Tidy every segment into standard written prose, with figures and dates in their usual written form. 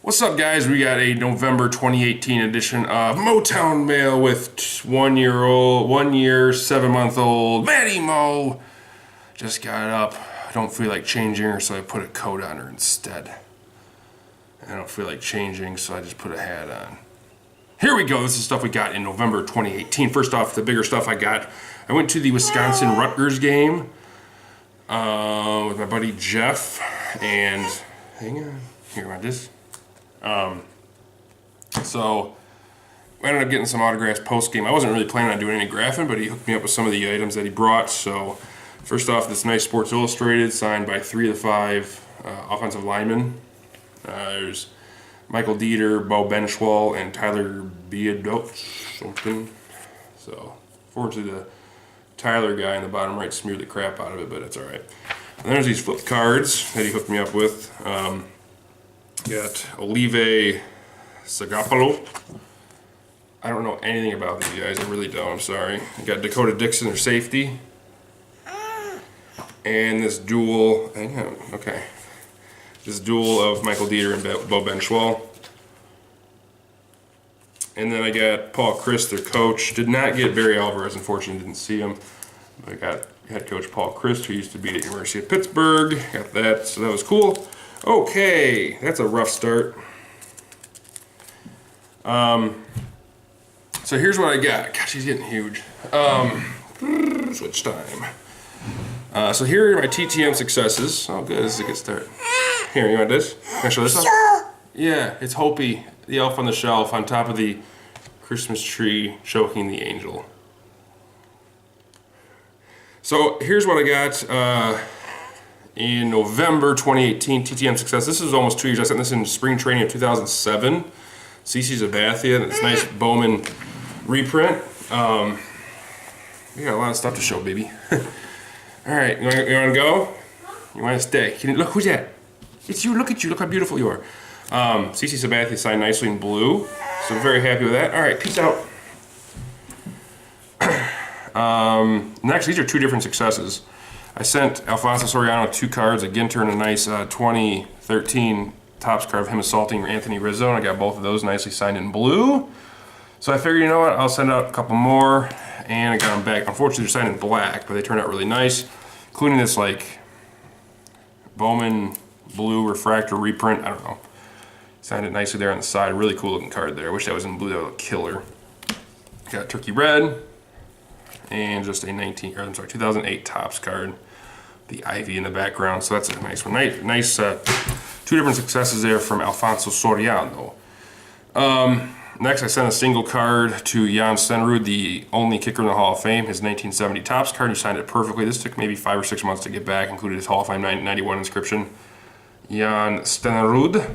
What's up, guys? We got a November 2018 edition of Motown Mail with 1 year, 7-month-old Maddie Mo. Just got up. I don't feel like changing her, so I put a coat on her instead. I don't feel like changing, so I just put a hat on. Here we go. This is stuff we got in November 2018. First off, the bigger stuff I got. I went to the Wisconsin-Rutgers game with my buddy Jeff, and hang on, here, about this. So I ended up getting some autographs post-game. I wasn't really planning on doing any graphing, but he hooked me up with some of the items that he brought. So first off, this nice Sports Illustrated signed by 3 of the 5 offensive linemen. There's Michael Dieter, Bo Benschwal, and Tyler Biadoch, something. So fortunately, the Tyler guy in the bottom right smeared the crap out of it, but it's all right. And then there's these flip cards that he hooked me up with. Got Olive Sagapolo. I don't know anything about these guys. I really don't. I'm sorry. I got Dakota Dixon, their safety. And this duel. Hang on. Okay. This duel of Michael Dieter and Bo Benschwal. And then I got Paul Chryst, their coach. Did not get Barry Alvarez, unfortunately, didn't see him. But I got head coach Paul Chryst, who used to be at University of Pittsburgh. Got that, so that was cool. Okay, that's a rough start. So here's what I got. Gosh, he's getting huge. Switch time. So here are my TTM successes. Oh, good, this is a good start. Here, you want this? Can I show this off? Yeah, it's Hopi, the elf on the shelf, on top of the Christmas tree, choking the angel. So here's what I got in November 2018, TTM success. This is almost 2 years. I sent this in spring training of 2007. CC Sabathia, this nice Bowman reprint. We got a lot of stuff to show, baby. All right, you want to go? You want to stay? Look, who's that? It's you. Look at you. Look how beautiful you are. CC Sabathia signed nicely in blue, so I'm very happy with that. All right, peace out. Next, these are 2 different successes. I sent Alfonso Soriano 2 cards, a Ginter and a nice 2013 Topps card of him assaulting Anthony Rizzo, and I got both of those nicely signed in blue. So I figured, you know what, I'll send out a couple more, and I got them back. Unfortunately, they're signed in black, but they turned out really nice, including this like Bowman blue refractor reprint. I don't know. Signed it nicely there on the side. Really cool looking card there. I wish that was in blue. That would look killer. Got turkey red, and just a 2008 Topps card. The ivy in the background, so that's a nice one. Nice 2 different successes there from Alfonso Soriano. Next, I sent a single card to Jan Stenrud, the only kicker in the Hall of Fame, his 1970 Topps card. He signed it perfectly. This took maybe 5 or 6 months to get back, included his Hall of Fame 91 inscription. Jan Stenrud.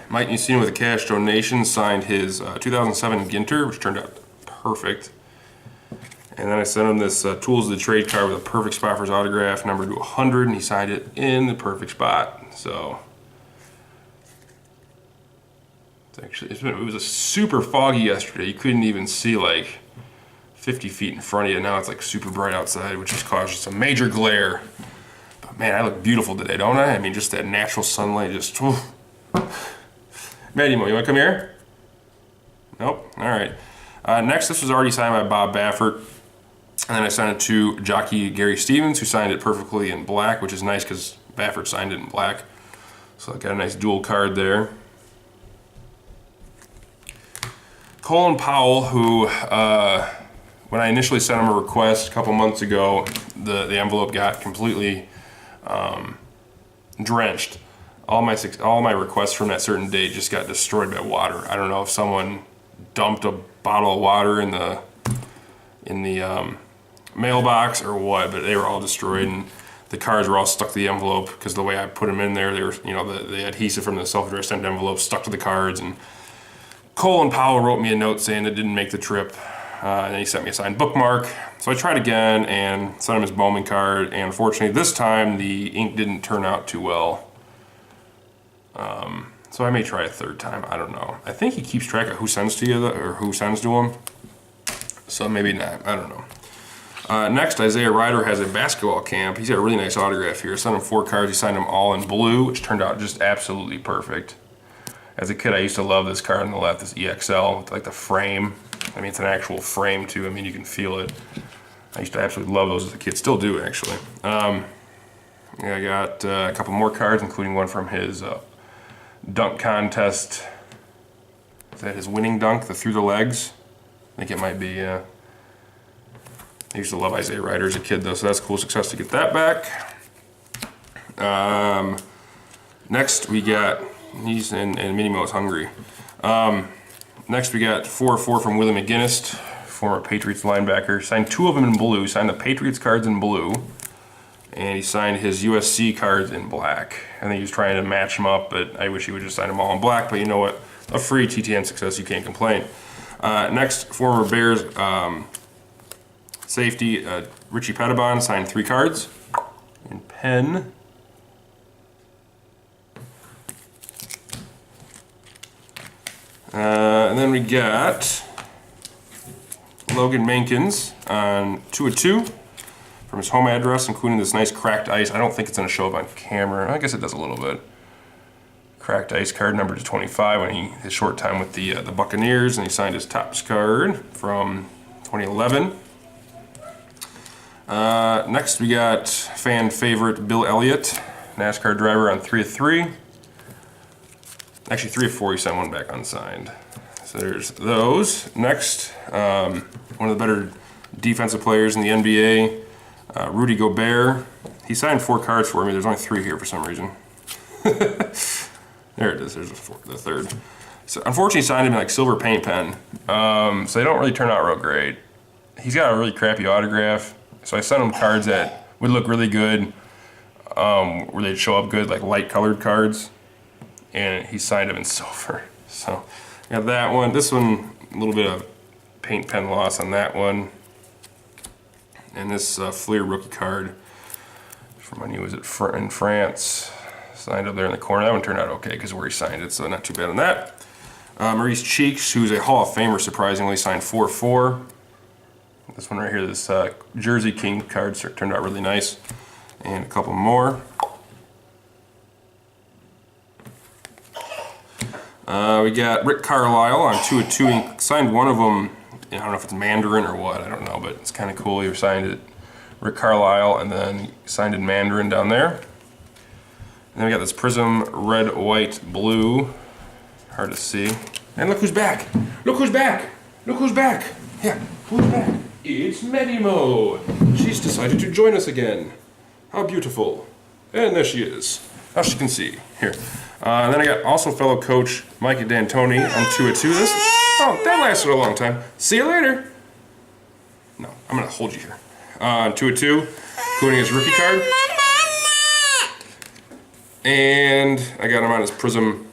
Mike Mussino with a cash donation signed his 2007 Ginter, which turned out perfect. And then I sent him this Tools of the Trade card with a perfect spot for his autograph, numbered to 100, and he signed it in the perfect spot. So it was a super foggy yesterday. You couldn't even see like 50 feet in front of you. Now it's like super bright outside, which has caused some major glare. But man, I look beautiful today, don't I? I mean, just that natural sunlight, just. Maddie Mo, you want to come here? Nope. All right. Next, this was already signed by Bob Baffert. And then I sent it to jockey Gary Stevens, who signed it perfectly in black, which is nice because Baffert signed it in black. So I got a nice dual card there. Colin Powell, who, when I initially sent him a request a couple months ago, the envelope got completely drenched. All my requests from that certain date just got destroyed by water. I don't know if someone dumped a bottle of water in the mailbox or what, but they were all destroyed, and the cards were all stuck to the envelope because the way I put them in there, they were, you know, the adhesive from the self-addressed stamped envelope stuck to the cards. And Colin Powell wrote me a note saying it didn't make the trip, and then he sent me a signed bookmark. So I tried again and sent him his Bowman card, and unfortunately this time the ink didn't turn out too well. So I may try a 3rd time. I don't know. I think he keeps track of who sends to you or who sends to him. So maybe not. I don't know. Next, Isaiah Ryder has a basketball camp. He's got a really nice autograph here. I sent him 4 cards. He signed them all in blue, which turned out just absolutely perfect. As a kid, I used to love this card on the left, this EXL, with like the frame. I mean, it's an actual frame too. I mean, you can feel it. I used to absolutely love those as a kid. Still do, actually. Yeah, I got a couple more cards, including one from his dunk contest. Is that his winning dunk, the through the legs? I think it might be, I used to love Isaiah Ryder as a kid, though, so that's a cool success to get that back. Next, we got, and Minnie Mo's hungry. Next, we got 4/4 from Willie McGinnis, former Patriots linebacker. Signed 2 of them in blue. He signed the Patriots cards in blue, and he signed his USC cards in black. I think he was trying to match them up, but I wish he would just sign them all in black. But you know what? A free TTM success, you can't complain. Next, former Bears safety Richie Pettibon signed 3 cards in pen. And then we got Logan Mankins on 2/2 from his home address, including this nice cracked ice. I don't think it's going to show up on camera. I guess it does a little bit. Cracked ice card number to 25 when his short time with the Buccaneers, and he signed his Topps card from 2011. Next we got fan favorite Bill Elliott, NASCAR driver on 3/3. Actually 3/4, he sent one back unsigned. So there's those. Next, one of the better defensive players in the NBA, Rudy Gobert. He signed 4 cards for me. There's only 3 here for some reason. There it is, there's the third. So unfortunately he signed him in like silver paint pen. So they don't really turn out real great. He's got a really crappy autograph. So I sent him cards that would look really good, where they'd show up good, like light colored cards. And he signed them in silver. So I got that one. This one, a little bit of paint pen loss on that one. And this Fleer rookie card from when he was in France. Signed up there in the corner. That one turned out okay because where he signed it, so not too bad on that. Maurice Cheeks, who's a Hall of Famer, surprisingly, signed 4/4. This one right here, this Jersey King card turned out really nice. And a couple more. We got Rick Carlisle on 2/2. He signed one of them, I don't know if it's Mandarin or what, I don't know, but it's kind of cool. He signed it Rick Carlisle and then he signed in Mandarin down there. And then we got this Prism red, white, blue. Hard to see. And look who's back! Look who's back! Look who's back! Yeah, who's back? It's Minnie Mo! She's decided to join us again. How beautiful. And there she is. Now she can see. Here. And then I got also fellow coach Mikey D'Antoni on 2/2. Oh, that lasted a long time. See you later. No, I'm gonna hold you here. On 2/2, including his rookie card. And I got him on his Prism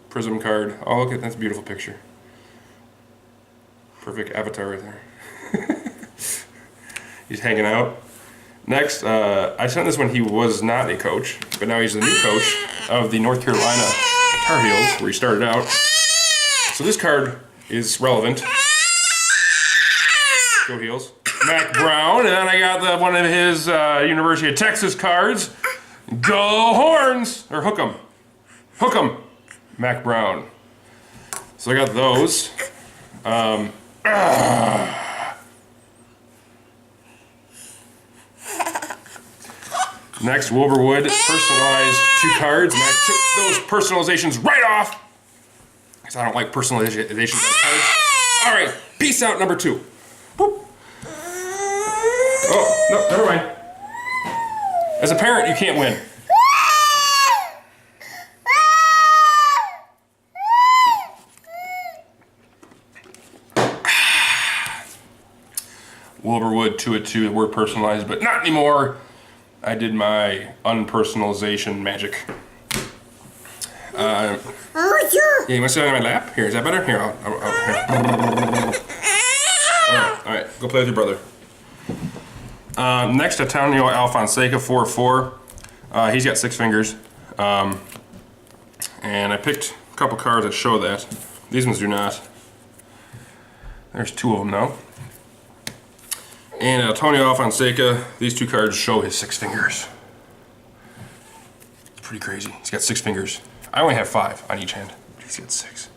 card. Oh, look at that's a beautiful picture. Perfect avatar right there. He's hanging out. Next, I sent this when he was not a coach, but now he's the new coach of the North Carolina Tar Heels, where he started out. So this card is relevant. Go Heels. Mac Brown, and then I got one of his University of Texas cards. Go Horns! Or Hook 'em. Hook 'em! Mac Brown. So I got those. Next, Wilburwood personalized 2 cards, and I took those personalizations right off because I don't like personalizations on cards. All right, peace out, number 2. Boop. Oh, no, never mind. As a parent, you can't win. Wilburwood 2/2, the word personalized, but not anymore. I did my unpersonalization magic. Yeah, you want to sit on my lap? Here, is that better? Here, here. All right, go play with your brother. Next, Antonio Alfonseca, 4/4. He's got 6 fingers. And I picked a couple cards that show that. These ones do not. There's 2 of them now. And Antonio Fonseca, these 2 cards show his 6 fingers. It's pretty crazy. He's got 6 fingers. I only have 5 on each hand, but he's got 6.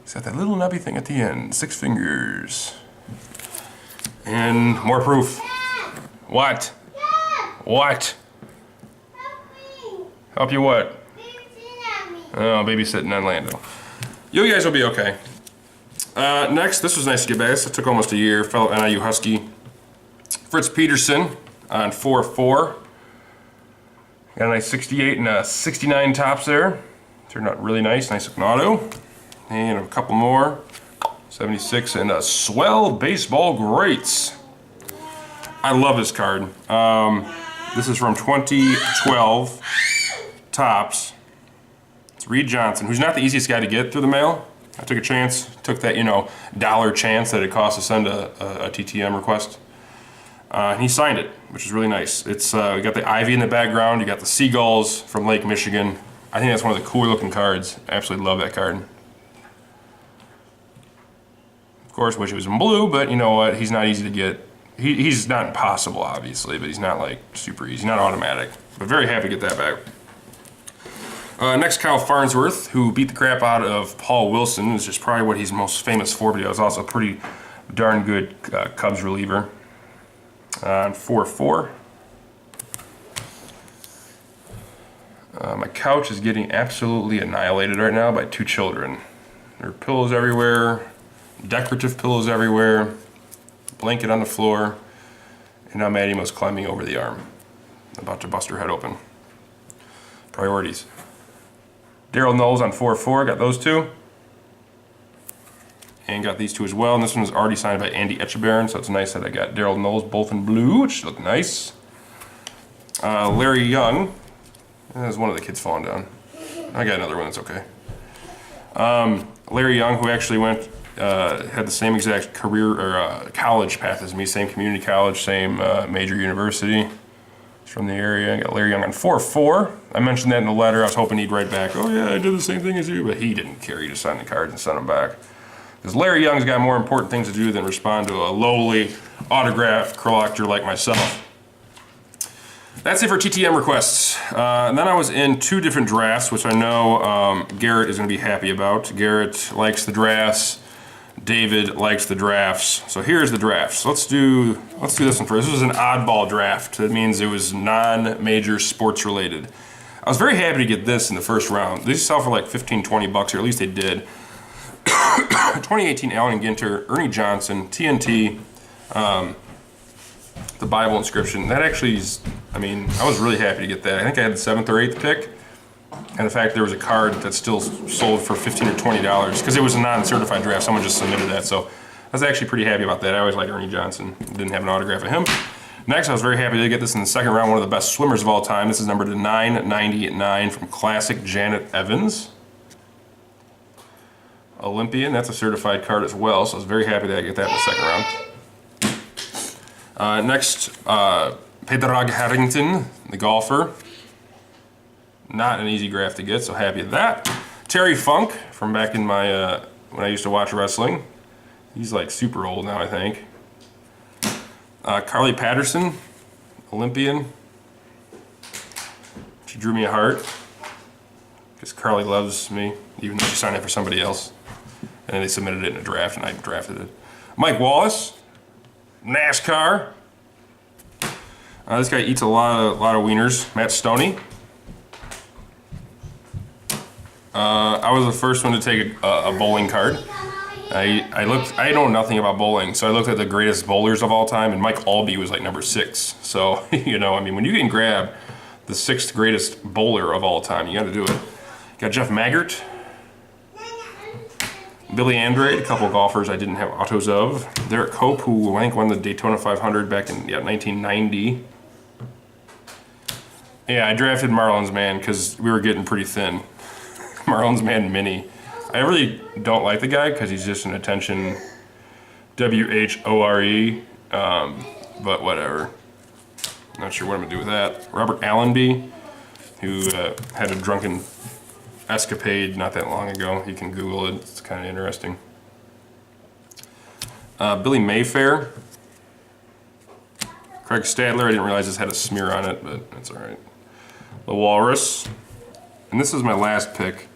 He's got that little nubby thing at the end, 6 fingers. And more proof. What? What? Help you what? Oh, babysitting on Lando. You guys will be okay. Next, this was nice to get back. This took almost a year. Fellow NIU Husky. Fritz Peterson on 4-4. Got a nice 68 and a 69 tops there. Turned out really nice. Nice looking auto. And a couple more. 76 and a swell baseball greats. I love this card. This is from 2012. Tops. It's Reed Johnson, who's not the easiest guy to get through the mail. I took a chance, took that, dollar chance that it cost to send a TTM request. And he signed it, which is really nice. It's you got the ivy in the background, you got the seagulls from Lake Michigan. I think that's one of the cooler looking cards. I absolutely love that card. Of course, wish it was in blue, but you know what? He's not easy to get. He's not impossible, obviously, but he's not like super easy. He's not automatic. But very happy to get that back. Next, Kyle Farnsworth, who beat the crap out of Paul Wilson, which is probably what he's most famous for, but he was also a pretty darn good Cubs reliever. 4-4. My couch is getting absolutely annihilated right now by 2 children. There are pillows everywhere, decorative pillows everywhere, blanket on the floor, and now Maddie was climbing over the arm, about to bust her head open. Priorities. Daryl Knowles on 4-4, got those 2. And got these 2 as well. And this one was already signed by Andy Etchebarren, so it's nice that I got Daryl Knowles both in blue, which look nice. Larry Young. There's one of the kids falling down. I got another one that's okay. Larry Young, who actually had the same exact career or college path as me, same community college, same major university. From the area. I got Larry Young on 4-4. I mentioned that in the letter. I was hoping he'd write back, oh yeah, I did the same thing as you, but he didn't care. He just signed the cards and sent them back. Because Larry Young's got more important things to do than respond to a lowly autograph collector like myself. That's it for TTM requests. And then I was in 2 different drafts, which I know Garrett is going to be happy about. Garrett likes the drafts. David likes the drafts. So here's the drafts. Let's do this one first. This was an oddball draft. That means it was non-major sports related. I was very happy to get this in the first round. These sell for like 15, 20 bucks, or at least they did. 2018 Allen Ginter, Ernie Johnson, TNT, the Bible inscription. That actually is, I was really happy to get that. I think I had the 7th or 8th pick. And the fact there was a card that still sold for $15 or $20 because it was a non-certified draft. Someone just submitted that, so I was actually pretty happy about that. I always liked Ernie Johnson. Didn't have an autograph of him. Next, I was very happy to get this in the second round. One of the best swimmers of all time. This is numbered to 999 from Classic Janet Evans. Olympian. That's a certified card as well, so I was very happy that I get that in the second round. Next, Pedrag Harrington, the golfer. Not an easy graph to get, so happy with that. Terry Funk from back in my when I used to watch wrestling. He's like super old now, I think. Carly Patterson, Olympian. She drew me a heart because Carly loves me, even though she signed it for somebody else. And then they submitted it in a draft, and I drafted it. Mike Wallace, NASCAR. This guy eats a lot of wieners. Matt Stoney. I was the first one to take a bowling card. I know nothing about bowling, so I looked at the greatest bowlers of all time, and Mike Albee was like number 6. So, when you can grab the 6th greatest bowler of all time, you got to do it. Got Jeff Maggart, Billy Andrade, a couple of golfers I didn't have autos of. Derek Cope, who I think won the Daytona 500 back in 1990. Yeah, I drafted Marlins Man because we were getting pretty thin. Marlins Man Mini. I really don't like the guy because he's just an attention WHORE, but whatever. Not sure what I'm gonna do with that. Robert Allenby, who had a drunken escapade not that long ago. You can Google it, it's kind of interesting. Billy Mayfair. Craig Stadler, I didn't realize this had a smear on it, but that's all right. The Walrus. And this is my last pick.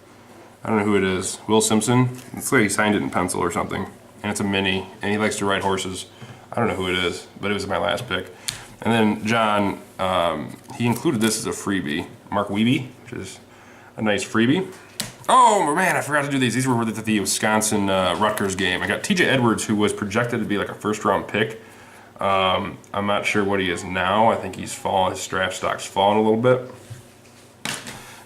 I don't know who it is. Will Simpson. It's like he signed it in pencil or something. And it's a mini, and he likes to ride horses. I don't know who it is, but it was my last pick. And then John, he included this as a freebie. Mark Wiebe, which is a nice freebie. Oh man, I forgot to do these. These were at the Wisconsin Rutgers game. I got TJ Edwards, who was projected to be like a first-round pick. I'm not sure what he is now. I think he's fallen. His draft stock's fallen a little bit.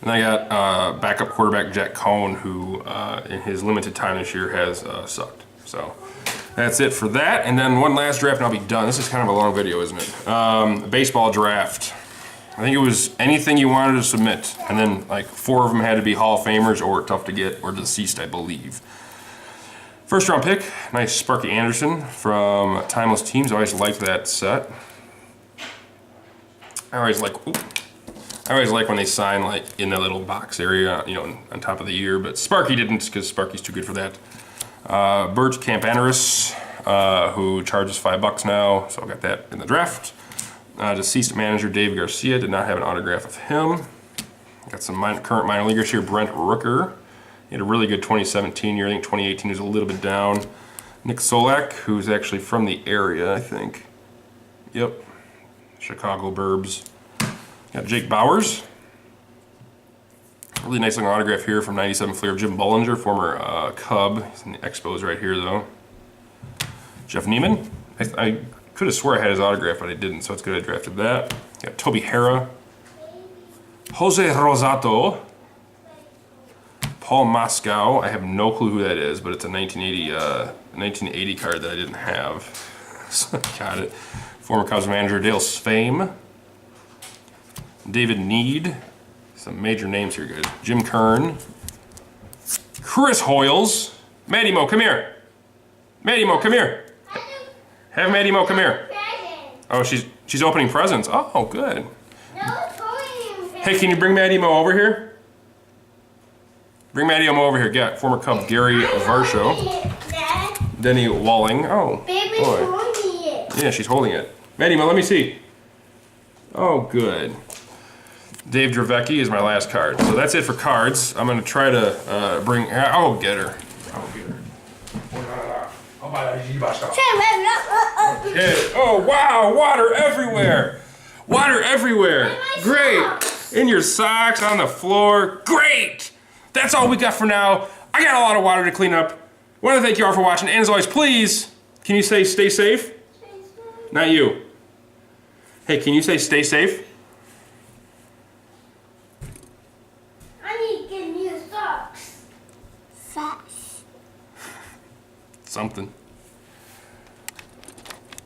And I got backup quarterback Jack Cohn, who in his limited time this year has sucked. So that's it for that. And then one last draft and I'll be done. This is kind of a long video, isn't it? Baseball draft. I think it was anything you wanted to submit. And then like 4 of them had to be Hall of Famers or tough to get or deceased, I believe. First round pick, nice Sparky Anderson from Timeless Teams. I always liked that set. I always like when they sign like in that little box area, you know, on top of the year, but Sparky didn't because Sparky's too good for that. Birch Campaneris, who charges $5 now, so I got that in the draft. Deceased manager Dave Garcia, did not have an autograph of him. Got some current minor leaguers here. Brent Rooker, he had a really good 2017 year. I think 2018 was a little bit down. Nick Solak, who's actually from the area, I think. Yep, Chicago Burbs. Got Jake Bowers. Really nice looking autograph here from 97 Fleer of Jim Bollinger, former Cub. He's in the Expos right here though. Jeff Neiman. I could have swore I had his autograph, but I didn't, so it's good I drafted that. Got Toby Harrah. Jose Rosato. Paul Moscow. I have no clue who that is, but it's a 1980 card that I didn't have. So I got it. Former Cubs manager Dale Sfame. David Need. Some major names here, guys. Jim Kern. Chris Hoyles. Maddie Mo, come here. Maddie Mo, come here. Have Maddie Mo come here. Oh, she's opening presents. Oh, good. Hey, can you bring Maddie Mo over here? Bring Maddie Mo over here. Get former Cub Gary Varsho. Denny Walling. Oh, boy. Yeah, she's holding it. Maddie Mo, let me see. Oh, good. Dave Dravecki is my last card. So that's it for cards. I'm going to try to bring... I'll get her. I'll get her. Okay. Oh, wow. Water everywhere. Water everywhere. Great. In your socks, on the floor. Great. That's all we got for now. I got a lot of water to clean up. I want to thank you all for watching. And as always, please, can you say stay safe? Not you. Hey, can you say stay safe? Something.